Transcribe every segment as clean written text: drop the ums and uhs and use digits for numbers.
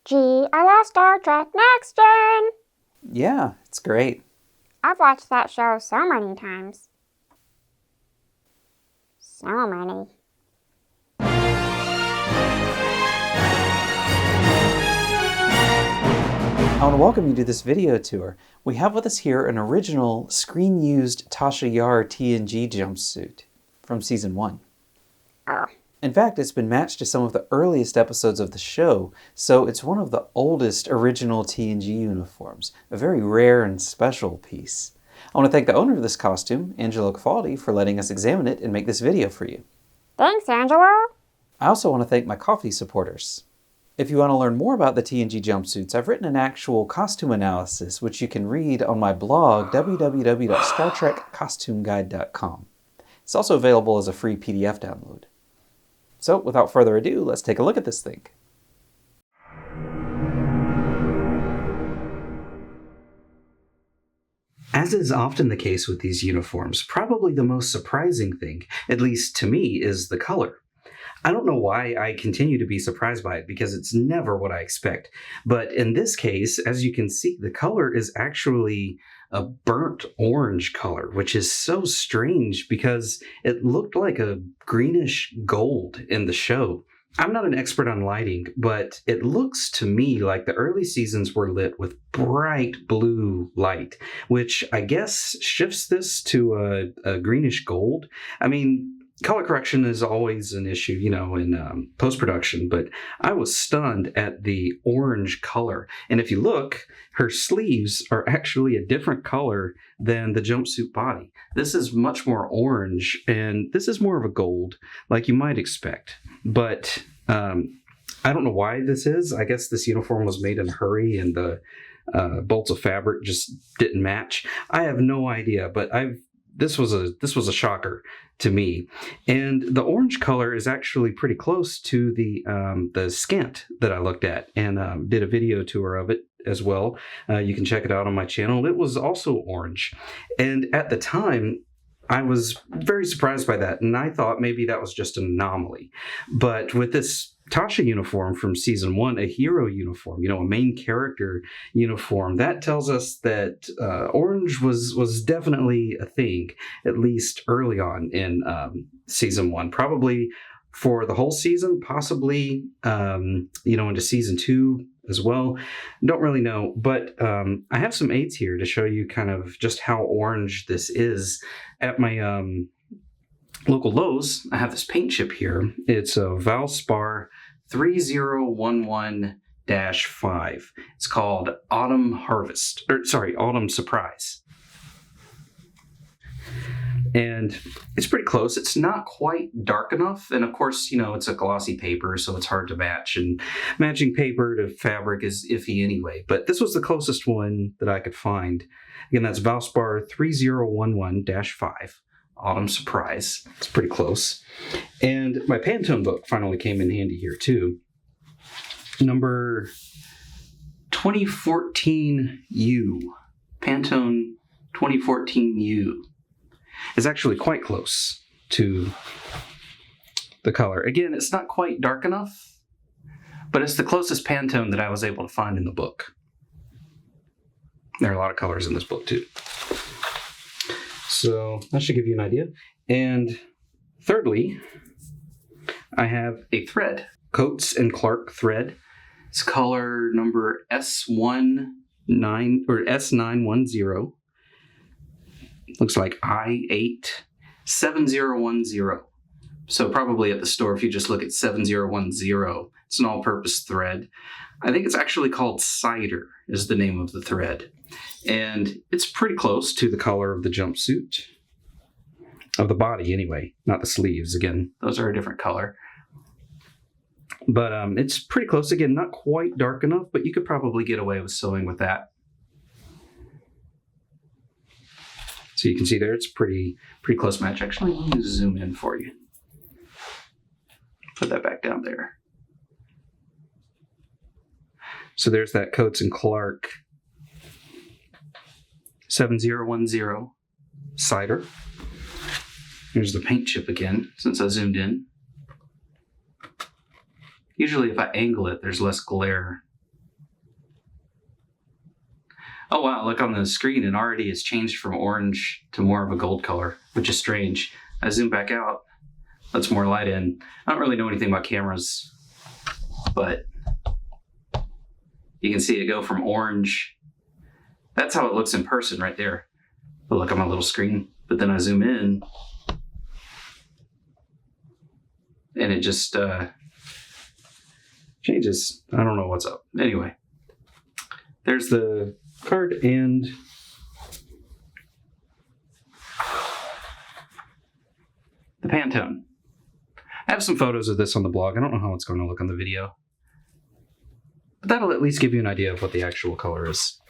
Gee, I love Star Trek Next Gen! Yeah, it's great. I've watched that show so many times. So many. I want to welcome you to this video tour. We have with us here an original screen-used Tasha Yar TNG jumpsuit from Season 1. Oh. In fact, it's been matched to some of the earliest episodes of the show, so it's one of the oldest original TNG uniforms, a very rare and special piece. I want to thank the owner of this costume, Angelo Cafaldi, for letting us examine it and make this video for you. Thanks, Angelo. I also want to thank my coffee supporters. If you want to learn more about the TNG jumpsuits, I've written an actual costume analysis, which you can read on my blog, www.StarTrekCostumeGuide.com. It's also available as a free PDF download. So, without further ado, let's take a look at this thing. As is often the case with these uniforms, probably the most surprising thing, at least to me, is the color. I don't know why I continue to be surprised by it, because it's never what I expect. But in this case, as you can see, the color is actually a burnt orange color, which is so strange because it looked like a greenish gold in the show. I'm not an expert on lighting, but it looks to me like the early seasons were lit with bright blue light, which I guess shifts this to a greenish gold. I mean, color correction is always an issue, in post-production, but I was stunned at the orange color. And if you look, her sleeves are actually a different color than the jumpsuit body. This is much more orange, and this is more of a gold, like you might expect. But I don't know why this is. I guess this uniform was made in a hurry, and the bolts of fabric just didn't match. I have no idea, but this was a shocker to me. And the orange color is actually pretty close to the skant that I looked at, and did a video tour of it as well. You can check it out on my channel. It was also orange. And at the time, I was very surprised by that, and I thought maybe that was just an anomaly. But with this Tasha uniform from Season 1, a hero uniform, a main character uniform, that tells us that orange was definitely a thing, at least early on in Season 1. Probably for the whole season, possibly, into Season 2 as well. Don't really know, but I have some aids here to show you kind of just how orange this is. At my local Lowe's, I have this paint chip here. It's a Valspar 3011-5. It's called Autumn Surprise. And it's pretty close. It's not quite dark enough. And of course, it's a glossy paper, so it's hard to match. And matching paper to fabric is iffy anyway. But this was the closest one that I could find. Again, that's Valspar 3011-5. Autumn Surprise. It's pretty close. And my Pantone book finally came in handy here too. Number 2014U. Pantone 2014U. Is actually quite close to the color. Again, it's not quite dark enough, but it's the closest Pantone that I was able to find in the book. There are a lot of colors in this book too. So that should give you an idea. And thirdly, I have a thread, Coates and Clark thread. It's color number S910. Looks like I87010. So probably at the store, if you just look at 7010, it's an all-purpose thread. I think it's actually called Cider is the name of the thread. And it's pretty close to the color of the jumpsuit. Of the body, anyway. Not the sleeves. Again, those are a different color. But it's pretty close. Again, not quite dark enough, but you could probably get away with sewing with that. So you can see there, it's pretty close match. Actually, let me zoom in for you. Put that back down there. So there's that Coates and Clark 7010 Cider. Here's the paint chip again, since I zoomed in. Usually if I angle it, there's less glare Oh wow, look on the screen, and already it's changed from orange to more of a gold color, which is strange. I zoom back out, lets more light in. I don't really know anything about cameras, but you can see it go from orange. That's how it looks in person right there. But look on my little screen, but then I zoom in, and it just changes. I don't know what's up. Anyway, there's the card and the Pantone. I have some photos of this on the blog. I don't know how it's going to look on the video, but that'll at least give you an idea of what the actual color is.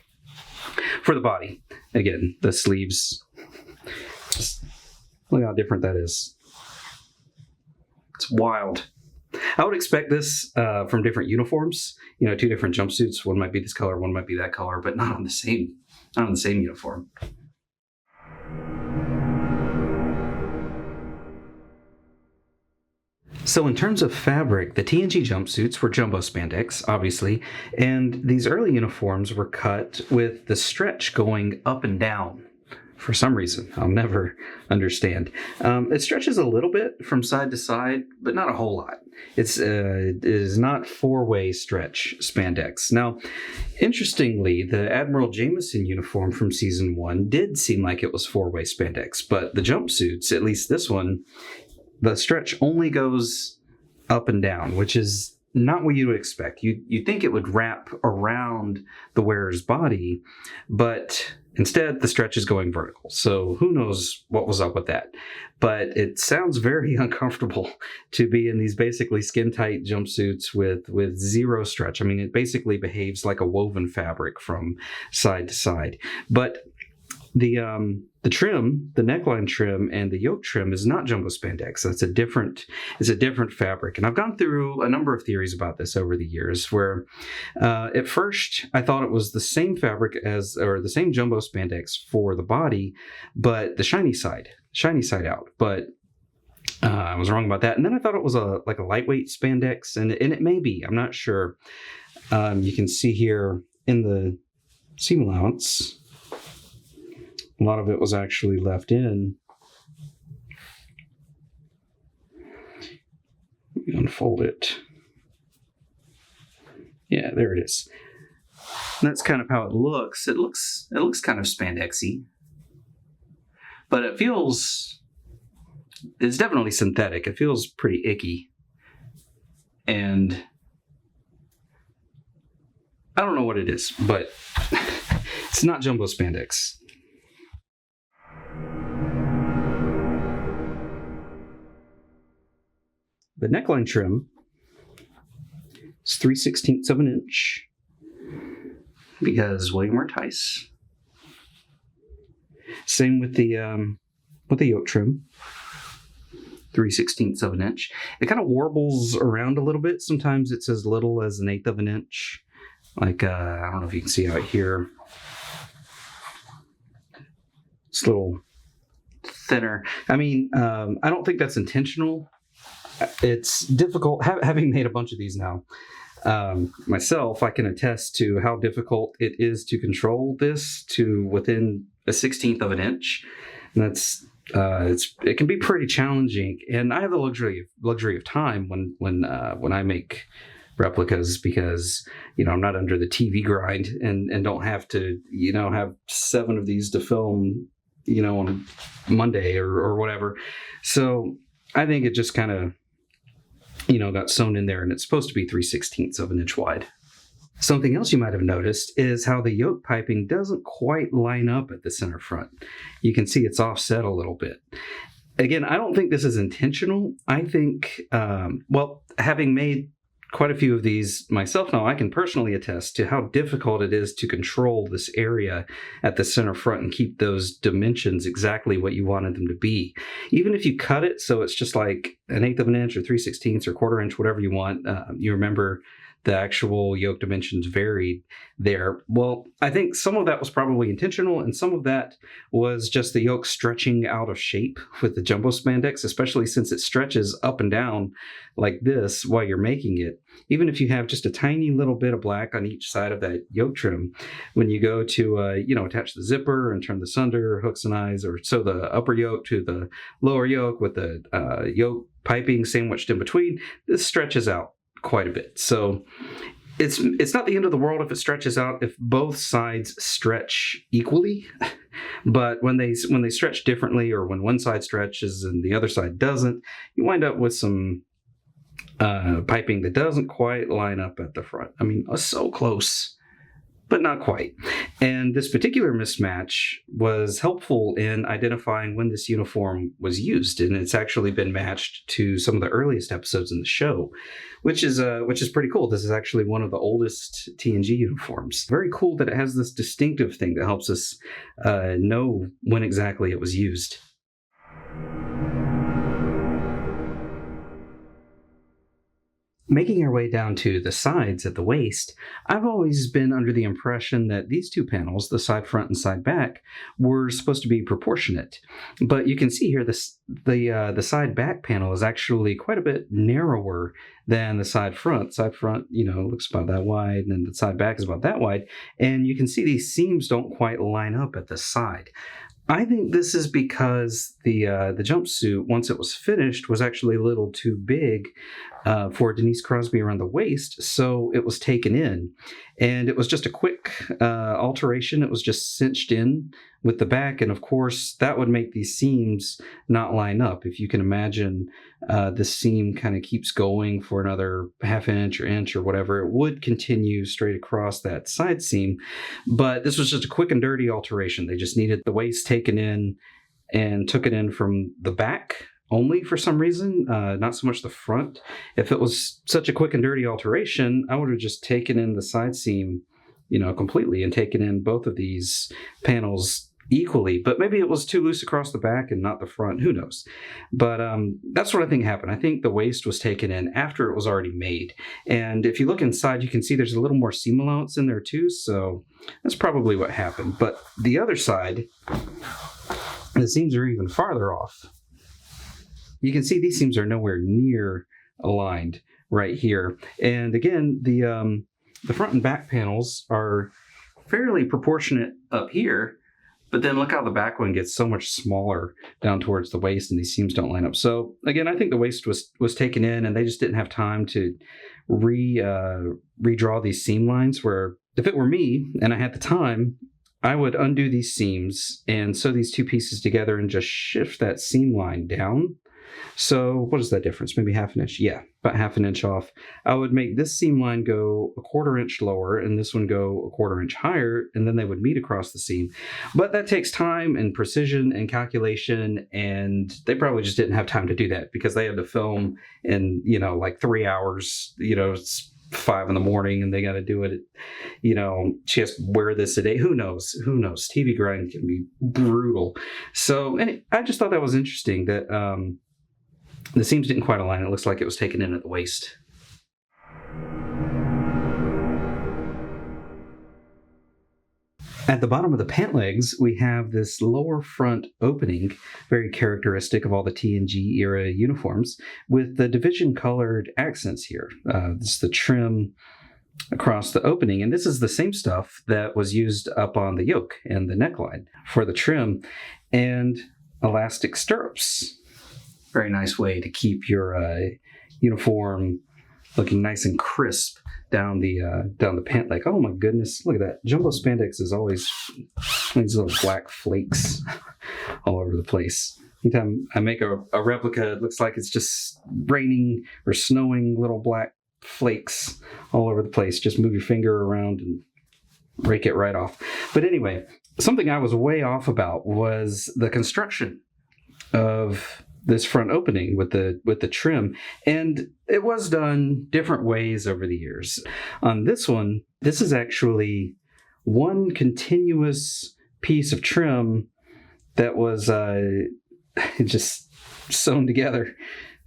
For the body, again, the sleeves, just look how different that is. It's wild. I would expect this from different uniforms. You know, two different jumpsuits. One might be this color, one might be that color, but not on the same uniform. So in terms of fabric, the TNG jumpsuits were jumbo spandex, obviously, and these early uniforms were cut with the stretch going up and down. For some reason, I'll never understand. It stretches a little bit from side to side, but not a whole lot. It is not four-way stretch spandex. Now, interestingly, the Admiral Jameson uniform from season 1 did seem like it was four-way spandex, but the jumpsuits, at least this one, the stretch only goes up and down, which is not what you would expect. You'd think it would wrap around the wearer's body, but instead the stretch is going vertical. So who knows what was up with that. But it sounds very uncomfortable to be in these basically skin-tight jumpsuits with zero stretch. I mean, it basically behaves like a woven fabric from side to side. But the trim, the neckline trim and the yoke trim is not jumbo spandex. It's a different fabric. And I've gone through a number of theories about this over the years where at first I thought it was the same fabric or the same jumbo spandex for the body, but the shiny side out. But I was wrong about that. And then I thought it was like a lightweight spandex, and it may be, I'm not sure. You can see here in the seam allowance, a lot of it was actually left in. Let me unfold it. Yeah, there it is. And that's kind of how it looks. It looks kind of spandexy, but it's definitely synthetic. It feels pretty icky, and I don't know what it is, but it's not jumbo spandex. The neckline trim is 3/16 of an inch because William R. Tice. Same with the yoke trim, 3/16 of an inch. It kind of warbles around a little bit. Sometimes it's as little as 1/8 of an inch. Like I don't know if you can see out here. It's a little thinner. I mean, I don't think that's intentional. It's difficult, having made a bunch of these now myself, I can attest to how difficult it is to control this to within 1/16 of an inch. And it can be pretty challenging. And I have the luxury of time when I make replicas, because I'm not under the TV grind and don't have to have 7 of these to film on Monday or whatever. So I think it just kind of got sewn in there, and it's supposed to be 3/16 of an inch wide. Something else you might have noticed is how the yoke piping doesn't quite line up at the center front. You can see it's offset a little bit. Again, I don't think this is intentional. I think, having made quite a few of these myself now, I can personally attest to how difficult it is to control this area at the center front and keep those dimensions exactly what you wanted them to be. Even if you cut it so it's just like 1/8 of an inch or 3/16 or 1/4 inch, whatever you want. You remember the actual yoke dimensions varied there. Well, I think some of that was probably intentional, and some of that was just the yoke stretching out of shape with the jumbo spandex, especially since it stretches up and down like this while you're making it. Even if you have just a tiny little bit of black on each side of that yoke trim, when you go to attach the zipper and turn this under, hooks and eyes, or sew the upper yoke to the lower yoke with the yoke piping sandwiched in between, this stretches out quite a bit. So it's not the end of the world if it stretches out if both sides stretch equally. But when they stretch differently, or when one side stretches and the other side doesn't, you wind up with some piping that doesn't quite line up at the front. I mean, so close, but not quite. And this particular mismatch was helpful in identifying when this uniform was used, and it's actually been matched to some of the earliest episodes in the show, which is pretty cool. This is actually one of the oldest TNG uniforms. Very cool that it has this distinctive thing that helps us know when exactly it was used. Making our way down to the sides at the waist, I've always been under the impression that these two panels, the side front and side back, were supposed to be proportionate. But you can see here the side back panel is actually quite a bit narrower than the side front. Side front, looks about that wide, and then the side back is about that wide. And you can see these seams don't quite line up at the side. I think this is because the jumpsuit, once it was finished, was actually a little too big for Denise Crosby around the waist, so it was taken in. And it was just a quick alteration. It was just cinched in with the back, and of course, that would make these seams not line up. If you can imagine this seam kind of keeps going for another half inch or whatever, it would continue straight across that side seam. But this was just a quick and dirty alteration. They just needed the waist taken in and took it in from the back only for some reason, not so much the front. If it was such a quick and dirty alteration, I would have just taken in the side seam, completely, and taken in both of these panels equally. But maybe it was too loose across the back and not the front. Who knows? But that's what I think happened. I think the waist was taken in after it was already made. And if you look inside, you can see there's a little more seam allowance in there too. So that's probably what happened. But the other side, the seams are even farther off. You can see these seams are nowhere near aligned right here. And again, the front and back panels are fairly proportionate up here, but then look how the back one gets so much smaller down towards the waist, and these seams don't line up. So again, I think the waist was taken in, and they just didn't have time to redraw these seam lines, where if it were me and I had the time, I would undo these seams and sew these two pieces together and just shift that seam line down. So what is that difference? Maybe half an inch? Yeah, about half an inch off. I would make this seam line go a quarter inch lower and this one go a quarter inch higher, and then they would meet across the seam. But that takes time and precision and calculation, and they probably just didn't have time to do that because they had to film in, like 3 hours, it's 5 a.m, and they got to do it. She has to wear this a day. Who knows? TV grind can be brutal. So, and I just thought that was interesting that the seams didn't quite align. It looks like it was taken in at the waist. At the bottom of the pant legs, we have this lower front opening, very characteristic of all the TNG era uniforms, with the division-colored accents here. This is the trim across the opening, and this is the same stuff that was used up on the yoke and the neckline for the trim, and elastic stirrups. Very nice way to keep your uniform looking nice and crisp down the pant leg. Oh my goodness, look at that. Jumbo spandex is always these little black flakes all over the place. Anytime I make a replica, it looks like it's just raining or snowing little black flakes all over the place. Just move your finger around and rake it right off. But anyway, something I was way off about was the construction of this front opening with the trim, and it was done different ways over the years. On this one, this is actually one continuous piece of trim that was just sewn together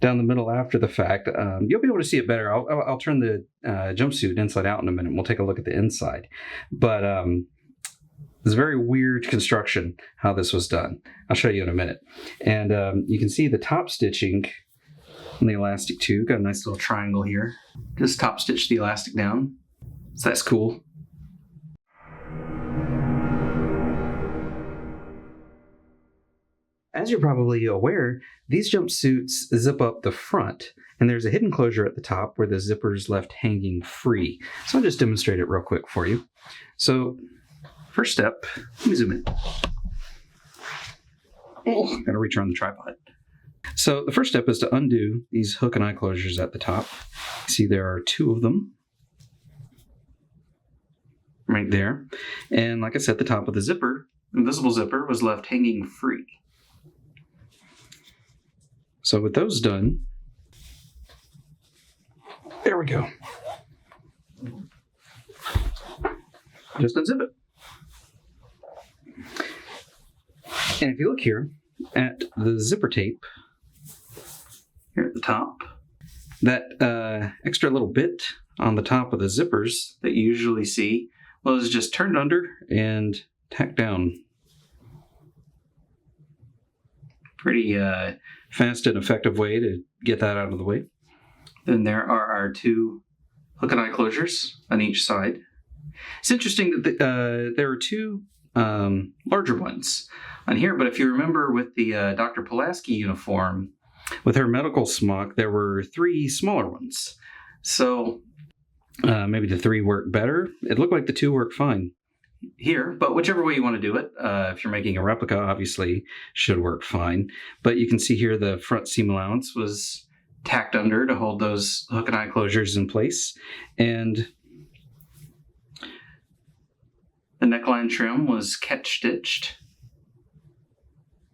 down the middle after the fact. You'll be able to see it better. I'll turn the jumpsuit inside out in a minute. We'll take a look at the inside. But it's a very weird construction how this was done. I'll show you in a minute. And you can see the top stitching on the elastic too. Got a nice little triangle here. Just top stitch the elastic down. So that's cool. As you're probably aware, these jumpsuits zip up the front, and there's a hidden closure at the top where the zipper is left hanging free. So I'll just demonstrate it real quick for you. So, first step, let me zoom in. Oh, gotta reach around the tripod. So the first step is to undo these hook and eye closures at the top. See, there are 2 of them right there. And like I said, the top of the zipper, invisible zipper, was left hanging free. So with those done, there we go. Just unzip it. And if you look here at the zipper tape, here at the top, that extra little bit on the top of the zippers that you usually see was just turned under and tacked down. Pretty fast and effective way to get that out of the way. Then there are our 2 hook and eye closures on each side. It's interesting that there are 2 larger ones on here, but if you remember with the Dr. Pulaski uniform, with her medical smock, there were 3 smaller ones. So maybe the 3 work better. It looked like the 2 worked fine here, but whichever way you want to do it, if you're making a replica, obviously should work fine. But you can see here the front seam allowance was tacked under to hold those hook and eye closures in place. And the neckline trim was catch stitched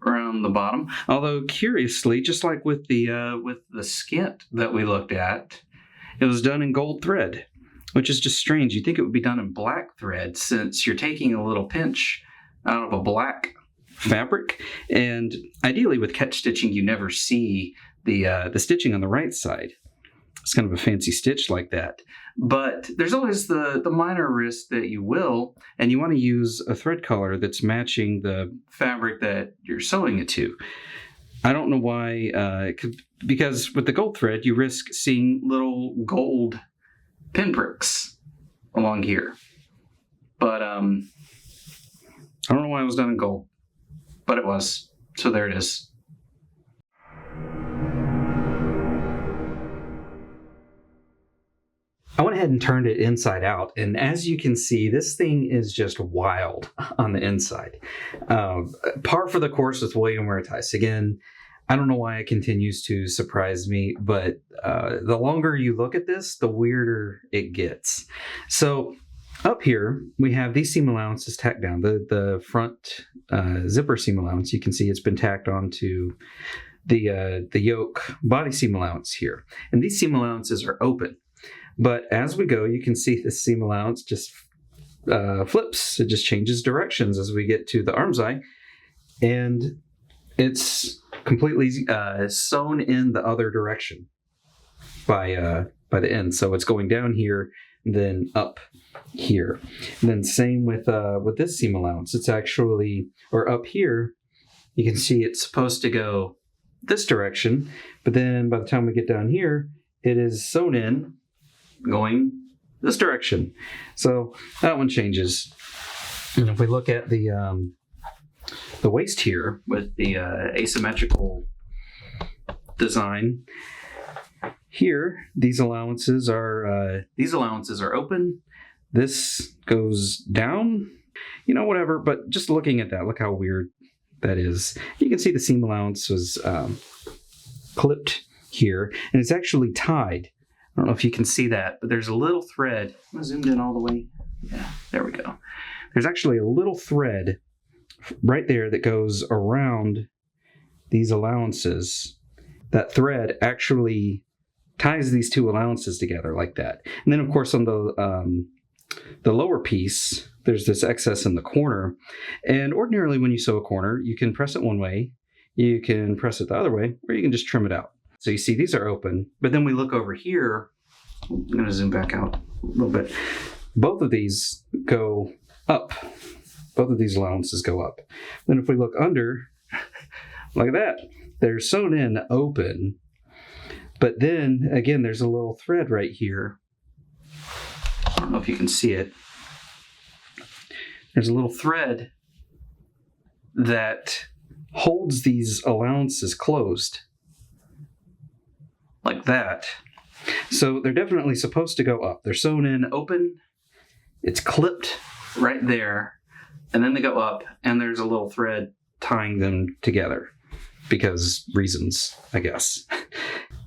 around the bottom. Although curiously, just like with the skint that we looked at, it was done in gold thread, which is just strange. You'd think it would be done in black thread since you're taking a little pinch out of a black fabric. And ideally with catch stitching, you never see the stitching on the right side. It's kind of a fancy stitch like that. But there's always the minor risk that you will, and you want to use a thread color that's matching the fabric that you're sewing it to. I don't know why, because with the gold thread, you risk seeing little gold pinpricks along here. But I don't know why it was done in gold, but it was. So there it is. I went ahead and turned it inside out, and as you can see, this thing is just wild on the inside. Par for the course with William Wear Tice. Again, I don't know why it continues to surprise me, but the longer you look at this, the weirder it gets. So up here, we have these seam allowances tacked down. The front zipper seam allowance, you can see it's been tacked onto the yoke body seam allowance here. And these seam allowances are open. But as we go, you can see the seam allowance just flips. It just changes directions as we get to the arm's eye. And it's completely sewn in the other direction by the end. So it's going down here, then up here. And then same with this seam allowance. It's actually, or up here, you can see it's supposed to go this direction. But then by the time we get down here, it is sewn in going this direction. So that one changes. And if we look at the waist here with the asymmetrical design here, these allowances are open. This goes down, whatever. But just looking at that, look how weird that is. You can see the seam allowance was clipped here, and it's actually tied. I don't know if you can see that, but there's a little thread. I'm zoomed in all the way. Yeah, there we go. There's actually a little thread right there that goes around these allowances. That thread actually ties these 2 allowances together like that. And then, of course, on the lower piece, there's this excess in the corner. And ordinarily, when you sew a corner, you can press it one way, you can press it the other way, or you can just trim it out. So you see these are open, but then we look over here. I'm going to zoom back out a little bit. Both of these go up. Both of these allowances go up. Then if we look under, look at that. They're sewn in open. But then, again, there's a little thread right here. I don't know if you can see it. There's a little thread that holds these allowances closed. Like that. So they're definitely supposed to go up. They're sewn in open. It's clipped right there. And then they go up, and there's a little thread tying them together. Because reasons, I guess.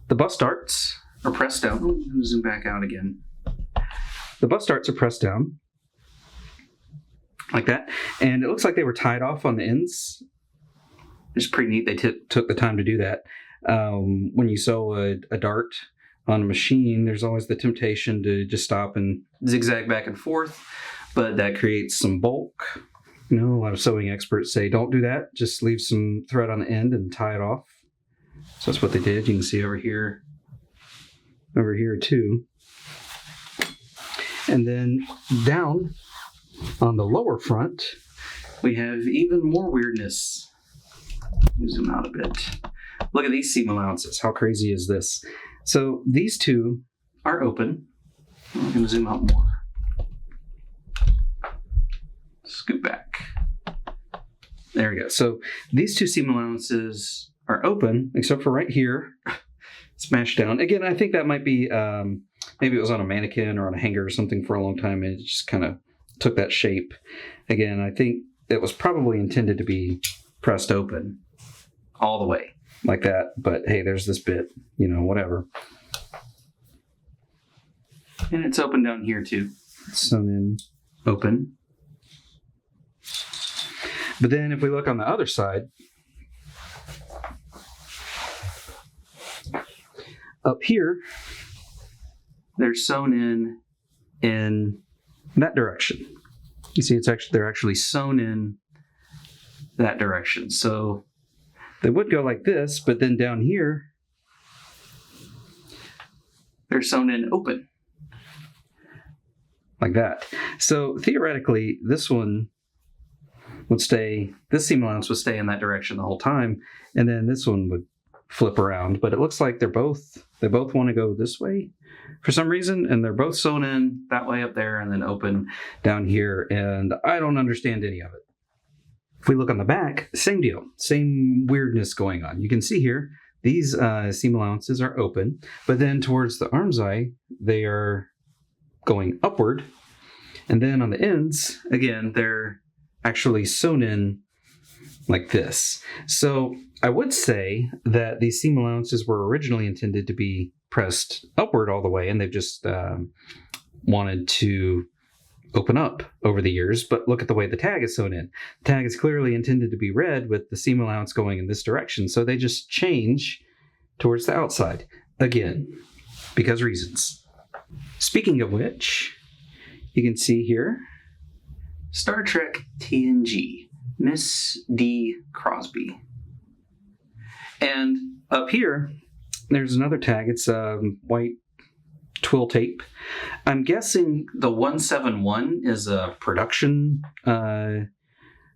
The bust darts are pressed down. Let me zoom back out again. The bust darts are pressed down. Like that. And it looks like they were tied off on the ends. It's pretty neat. They took the time to do that. When you sew a dart on a machine, there's always the temptation to just stop and zigzag back and forth, but that creates some bulk. You know, a lot of sewing experts say don't do that. Just leave some thread on the end and tie it off. So that's what they did. You can see over here too. And then down on the lower front, we have even more weirdness. Let me zoom out a bit. Look at these seam allowances. How crazy is this? So these two are open. I'm going to zoom out more. Scoot back. There we go. So these two seam allowances are open, except for right here. Smashed down. Again, I think that might be, maybe it was on a mannequin or on a hanger or something for a long time, and it just kind of took that shape. Again, I think it was probably intended to be pressed open all the way like that, but hey, there's this bit, you know, whatever. And it's open down here too. It's sewn in open. But then if we look on the other side, up here, they're sewn in that direction. You see, they're actually sewn in that direction. So they would go like this, but then down here, they're sewn in open. Like that. So theoretically, this seam allowance would stay in that direction the whole time, and then this one would flip around. But it looks like they both want to go this way for some reason, and they're both sewn in that way up there and then open down here, and I don't understand any of it. If we look on the back, same deal, same weirdness going on. You can see here, these seam allowances are open, but then towards the arm's eye, they are going upward. And then on the ends, again, they're actually sewn in like this. So I would say that these seam allowances were originally intended to be pressed upward all the way, and they've just wanted to open up over the years. But look at the way the tag is sewn in. The tag is clearly intended to be read with the seam allowance going in this direction, so they just change towards the outside. Again, because reasons. Speaking of which, you can see here, Star Trek TNG, Miss D. Crosby. And up here, there's another tag. It's white twill tape. I'm guessing the 171 is a production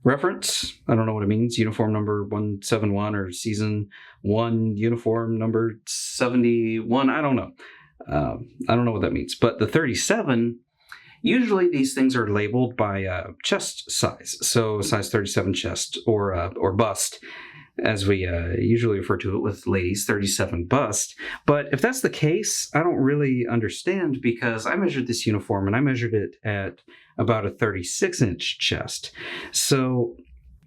reference. I don't know what it means. Uniform number 171 or season 1 uniform number 71. I don't know. I don't know what that means. But the 37, usually these things are labeled by chest size. So size 37 chest or bust, as we usually refer to it with ladies, 37 bust. But if that's the case, I don't really understand, because I measured this uniform and I measured it at about a 36-inch chest. So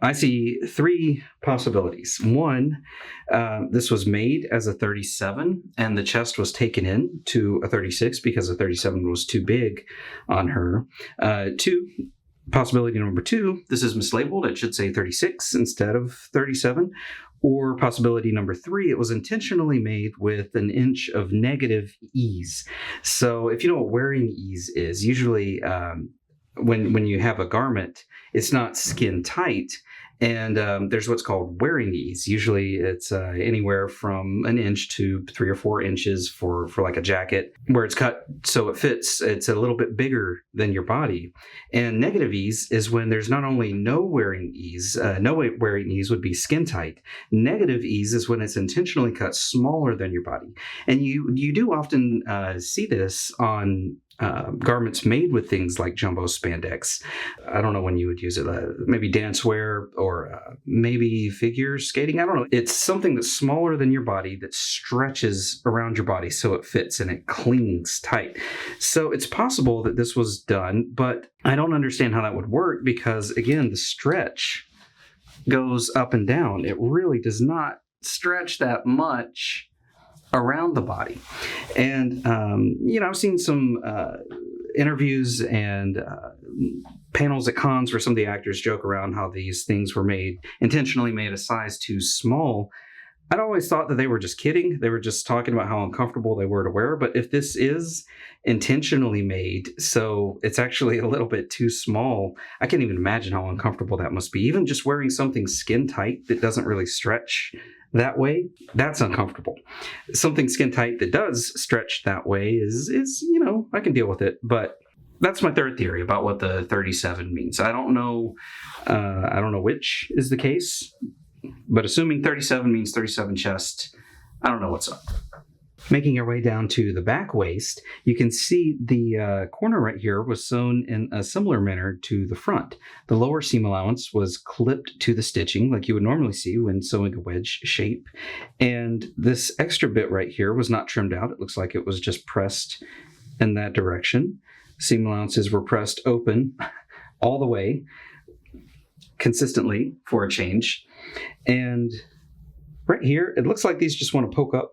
I see three possibilities. One, this was made as a 37 and the chest was taken in to a 36 because a 37 was too big on her. Possibility number two, this is mislabeled. It should say 36 instead of 37. Or possibility number three, it was intentionally made with an inch of negative ease. So if you know what wearing ease is, usually when you have a garment, it's not skin tight, And there's what's called wearing ease. Usually it's anywhere from an inch to 3 or 4 inches for like a jacket, where it's cut so it fits. It's a little bit bigger than your body. And negative ease is when there's not only no wearing ease, wearing ease would be skin tight. Negative ease is when it's intentionally cut smaller than your body. And you do often see this on garments made with things like jumbo spandex. I don't know when you would use it, maybe dancewear or maybe figure skating. I don't know. It's something that's smaller than your body that stretches around your body so it fits and it clings tight. So it's possible that this was done, but I don't understand how that would work because, again, the stretch goes up and down. It really does not stretch that much around the body. And, I've seen some interviews and panels at cons where some of the actors joke around how these things were intentionally made a size too small. I'd always thought that they were just kidding. They were just talking about how uncomfortable they were to wear. But if this is intentionally made, so it's actually a little bit too small, I can't even imagine how uncomfortable that must be. Even just wearing something skin tight that doesn't really stretch that way, that's uncomfortable. Something skin tight that does stretch that way is I can deal with it. But that's my third theory about what the 37 means. I don't know which is the case, but assuming 37 means 37 chest, I don't know what's up. Making our way down to the back waist, you can see the corner right here was sewn in a similar manner to the front. The lower seam allowance was clipped to the stitching like you would normally see when sewing a wedge shape. And this extra bit right here was not trimmed out. It looks like it was just pressed in that direction. Seam allowances were pressed open all the way, consistently for a change. And right here, it looks like these just want to poke up,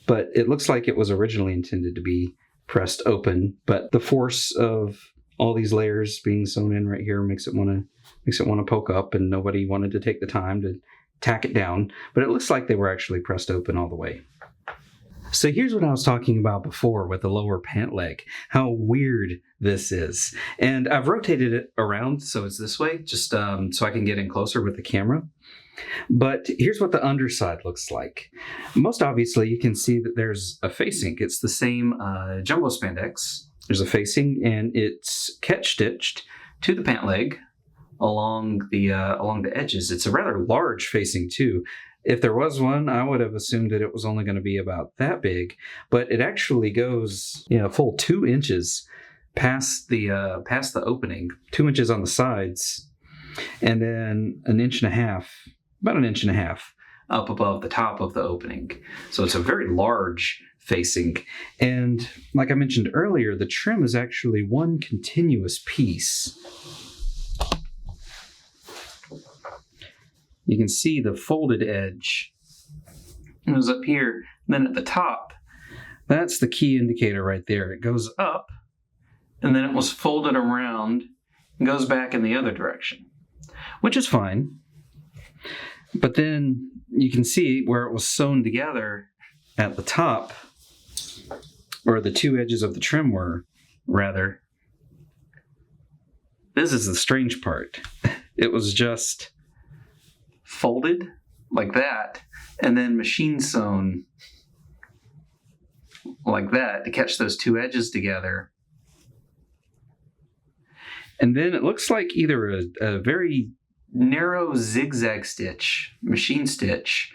but it looks like it was originally intended to be pressed open. But the force of all these layers being sewn in right here makes it want to poke up, and nobody wanted to take the time to tack it down. But it looks like they were actually pressed open all the way. So here's what I was talking about before with the lower pant leg, how weird this is. And I've rotated it around so it's this way, just so I can get in closer with the camera. But here's what the underside looks like. Most obviously, you can see that there's a facing. It's the same jumbo spandex. There's a facing, and it's catch stitched to the pant leg along the edges. It's a rather large facing too. If there was one, I would have assumed that it was only going to be about that big, but it actually goes, a full 2 inches past the opening, 2 inches on the sides, and then about an inch and a half up above the top of the opening. So it's a very large facing. And like I mentioned earlier, the trim is actually one continuous piece. You can see the folded edge. It goes up here. And then at the top, that's the key indicator right there. It goes up, and then it was folded around and goes back in the other direction, which is fine. But then you can see where it was sewn together at the top, or the 2 edges of the trim were, rather. This is the strange part. It was just folded like that, and then machine sewn like that to catch those 2 edges together. And then it looks like either a very narrow zigzag stitch, machine stitch,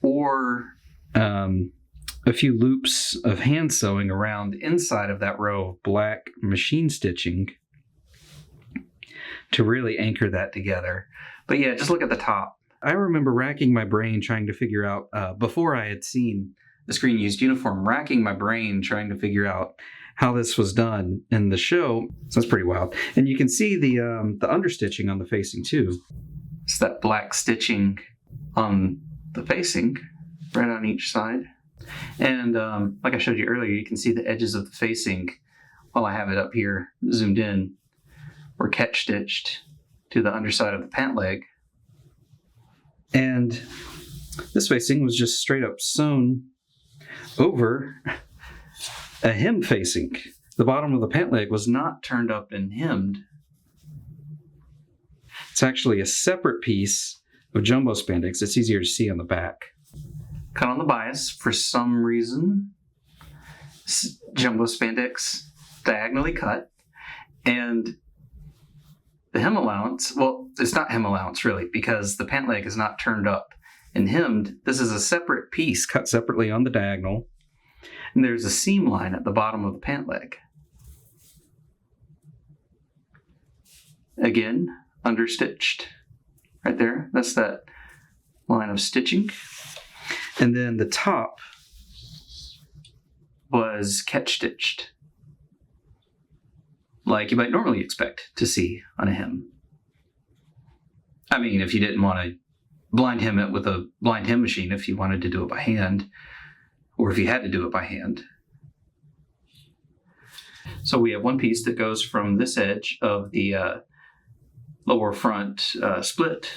or a few loops of hand sewing around inside of that row of black machine stitching to really anchor that together. But yeah, just look at the top. I remember racking my brain trying to figure out, before I had seen the screen used uniform, racking my brain trying to figure out how this was done in the show. So that's pretty wild. And you can see the understitching on the facing too. It's that black stitching on the facing, right on each side. And like I showed you earlier, you can see the edges of the facing, while I have it up here zoomed in, were catch stitched to the underside of the pant leg. And this facing was just straight up sewn over a hem facing. The bottom of the pant leg was not turned up and hemmed. It's actually a separate piece of jumbo spandex. It's easier to see on the back. Cut on the bias for some reason. Jumbo spandex diagonally cut. And the hem allowance, well, it's not hem allowance really, because the pant leg is not turned up and hemmed. This is a separate piece cut separately on the diagonal. And there's a seam line at the bottom of the pant leg. Again, understitched. Right there, that's that line of stitching. And then the top was catch stitched, like you might normally expect to see on a hem. I mean, if you didn't want to blind hem it with a blind hem machine, if you wanted to do it by hand, or if you had to do it by hand. So we have one piece that goes from this edge of the lower front split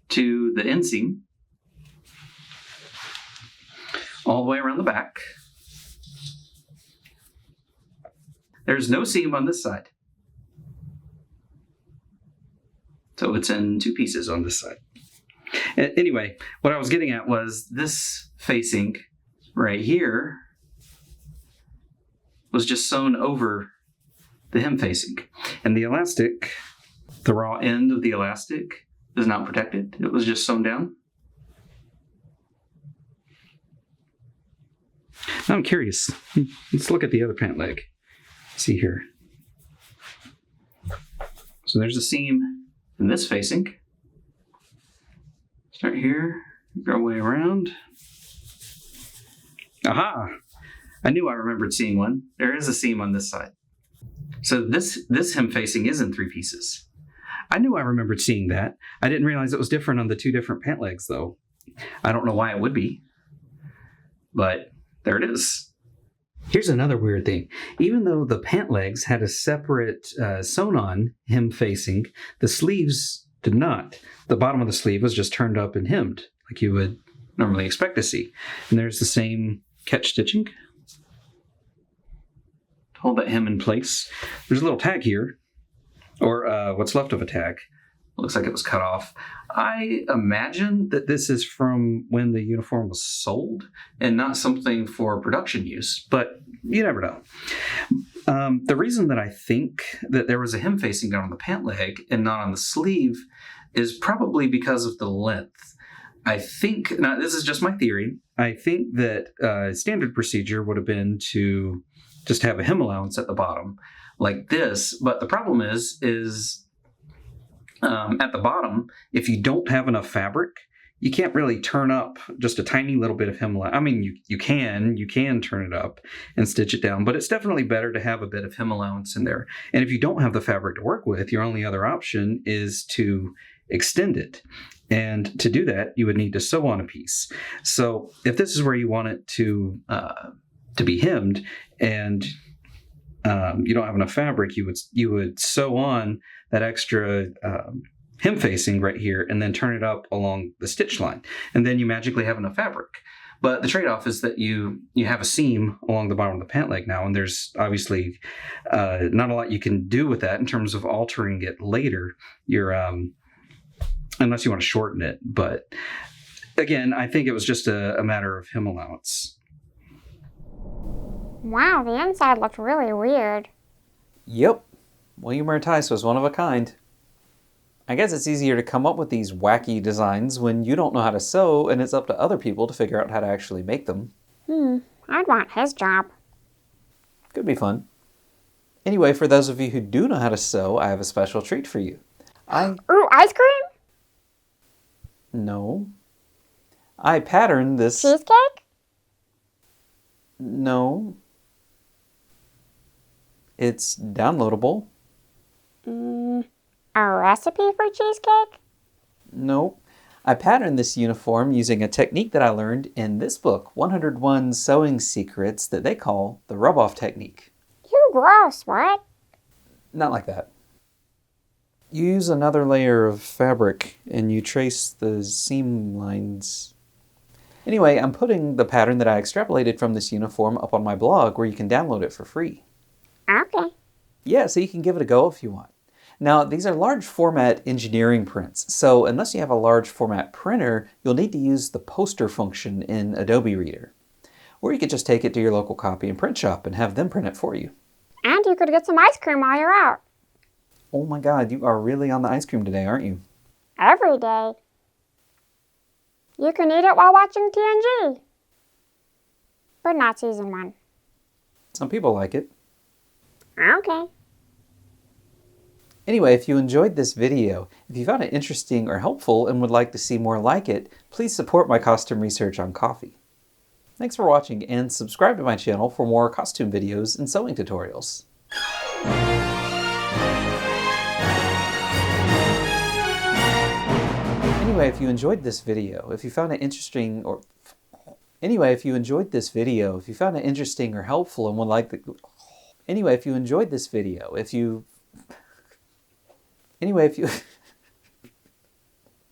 to the inseam, all the way around the back. There's no seam on this side. So it's in two pieces on this side. Anyway, what I was getting at was this facing right here was just sewn over the hem facing. And the elastic, the raw end of the elastic, is not protected. It was just sewn down. Now I'm curious. Let's look at the other pant leg. See here. So there's a seam in this facing. Start here, go our way around. Aha! I knew I remembered seeing one. There is a seam on this side. So this hem facing is in three pieces. I knew I remembered seeing that. I didn't realize it was different on the two different pant legs, though. I don't know why it would be, but there it is. Here's another weird thing. Even though the pant legs had a separate sewn-on hem facing, the sleeves did not. The bottom of the sleeve was just turned up and hemmed, like you would normally expect to see. And there's the same catch stitching to hold that hem in place. There's a little tag here, or what's left of a tag. Looks like it was cut off. I imagine that this is from when the uniform was sold and not something for production use, but you never know. The reason that I think that there was a hem facing down on the pant leg and not on the sleeve is probably because of the length. I think, now this is just my theory, I think that standard procedure would have been to just have a hem allowance at the bottom like this, but the problem is at the bottom, if you don't have enough fabric, you can't really turn up just a tiny little bit of hem allowance. I mean, you can turn it up and stitch it down, but it's definitely better to have a bit of hem allowance in there. And if you don't have the fabric to work with, your only other option is to extend it. And to do that, you would need to sew on a piece. So if this is where you want it to be hemmed and you don't have enough fabric, you would sew on that extra hem facing right here and then turn it up along the stitch line. And then you magically have enough fabric. But the trade-off is that you have a seam along the bottom of the pant leg now, and there's obviously not a lot you can do with that in terms of altering it later. Unless you want to shorten it. But again, I think it was just a matter of hem allowance. Wow, the inside looked really weird. Yep. William R. Tice was one of a kind. I guess it's easier to come up with these wacky designs when you don't know how to sew and it's up to other people to figure out how to actually make them. I'd want his job. Could be fun. Anyway, for those of you who do know how to sew, I have a special treat for you. Ooh, ice cream? No. I patterned this... Cheesecake? No. It's downloadable. A recipe for cheesecake? Nope. I patterned this uniform using a technique that I learned in this book, 101 Sewing Secrets, that they call the rub-off technique. You gross, what? Not like that. You use another layer of fabric and you trace the seam lines. Anyway, I'm putting the pattern that I extrapolated from this uniform up on my blog where you can download it for free. Okay. Yeah, so you can give it a go if you want. Now, these are large format engineering prints, so unless you have a large format printer, you'll need to use the poster function in Adobe Reader. Or you could just take it to your local copy and print shop and have them print it for you. And you could get some ice cream while you're out. Oh my god, you are really on the ice cream today, aren't you? Every day. You can eat it while watching TNG. But not season 1. Some people like it. Okay. Anyway, if you enjoyed this video, if you found it interesting or helpful and would like to see more like it, please support my costume research on Ko-fi. Thanks for watching and subscribe to my channel for more costume videos and sewing tutorials. Anyway, if you enjoyed this video, if you found it interesting or helpful and would like to... Anyway, if you enjoyed this video, if you